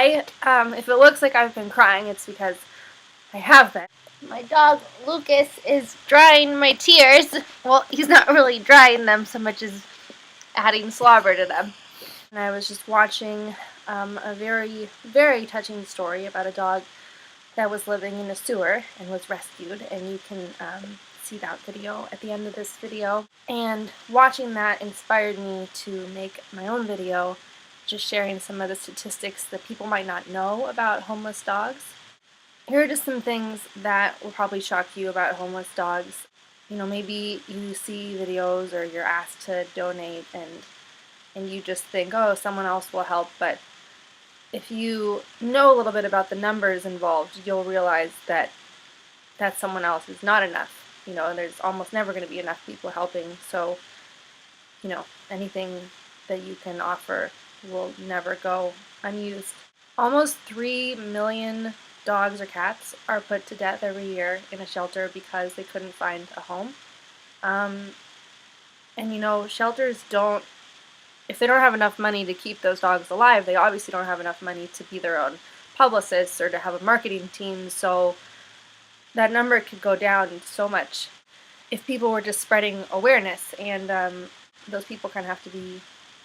Hi. If it looks like I've been crying, it's because I have been. My dog Lucas is drying my tears. Well, he's not really drying them so much as adding slobber to them. And I was just watching a very, very touching story about a dog that was living in a sewer and was rescued, and you can see that video at the end of this video. And watching that inspired me to make my own video, just sharing some of the statistics that people might not know about homeless dogs. Here are just some things that will probably shock you about homeless dogs. You know, maybe you see videos or you're asked to donate and you just think, oh, someone else will help, but if you know a little bit about the numbers involved, you'll realize that someone else is not enough. You know, and there's almost never going to be enough people helping, so, you know, anything that you can offer will never go unused. Almost 3 million dogs or cats are put to death every year in a shelter because they couldn't find a home. And you know, shelters don't, if they don't have enough money to keep those dogs alive, they obviously don't have enough money to be their own publicists or to have a marketing team, so that number could go down so much if people were just spreading awareness, and those people kind of have to be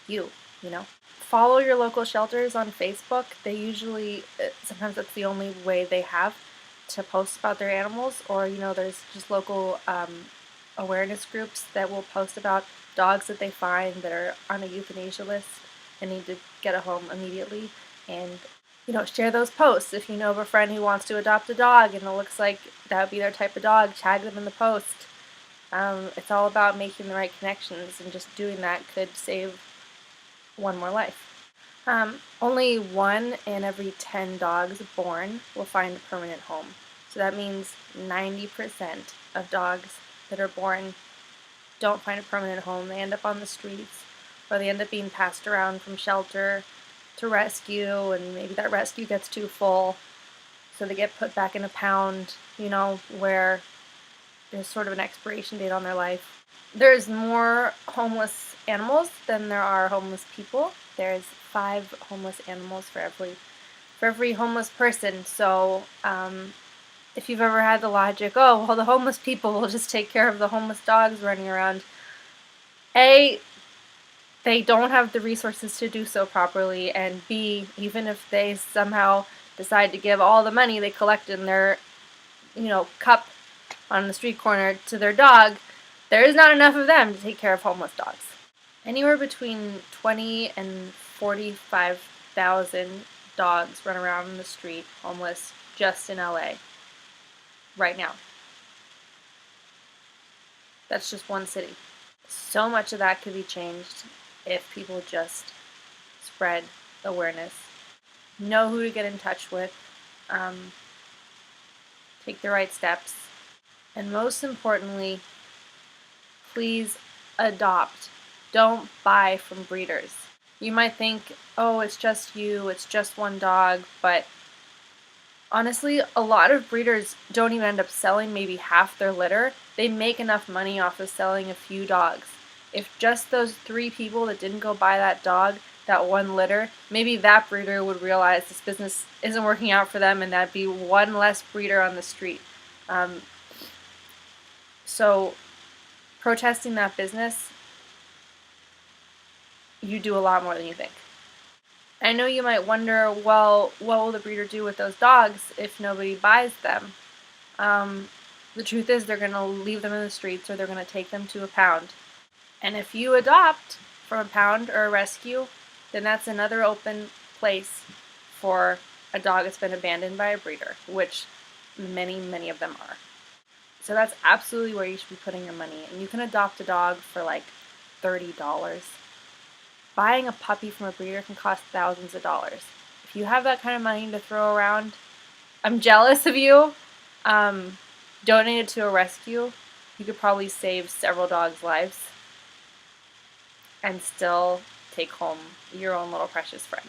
you know. Follow your local shelters on Facebook. They usually, sometimes that's the only way they have to post about their animals, or, you know, there's just local awareness groups that will post about dogs that they find that are on a euthanasia list and need to get a home immediately. And, you know, share those posts. If you know of a friend who wants to adopt a dog and it looks like that would be their type of dog, tag them in the post. It's all about making the right connections, and just doing that could save one more life. Only 1 in every 10 dogs born will find a permanent home. So that means 90% of dogs that are born don't find a permanent home. They end up on the streets, or they end up being passed around from shelter to rescue, and maybe that rescue gets too full, so they get put back in a pound, you know, where there's sort of an expiration date on their life. There's more homeless animals than there are homeless people. There's 5 homeless animals for every homeless person. So if you've ever had the logic, oh, well, the homeless people will just take care of the homeless dogs running around, A, they don't have the resources to do so properly, and B, even if they somehow decide to give all the money they collect in their, you know, cup on the street corner to their dog, there is not enough of them to take care of homeless dogs. Anywhere between 20 and 45,000 dogs run around in the street homeless just in LA right now. That's just one city. So much of that could be changed if people just spread awareness, know who to get in touch with, take the right steps, and most importantly, please adopt. Don't buy from breeders. You might think, oh, it's just you, it's just one dog, but honestly, a lot of breeders don't even end up selling maybe half their litter. They make enough money off of selling a few dogs. If just those 3 people that didn't go buy that dog, that one litter, maybe that breeder would realize this business isn't working out for them, and that'd be one less breeder on the street. So protesting that business, you do a lot more than you think. I know you might wonder, well, what will the breeder do with those dogs if nobody buys them? The truth is they're going to leave them in the streets, or they're going to take them to a pound. And if you adopt from a pound or a rescue, then that's another open place for a dog that's been abandoned by a breeder, which many, many of them are. So that's absolutely where you should be putting your money. And you can adopt a dog for like $30. Buying a puppy from a breeder can cost thousands of dollars. If you have that kind of money to throw around, I'm jealous of you. Donate it to a rescue. You could probably save several dogs' lives and still take home your own little precious friend.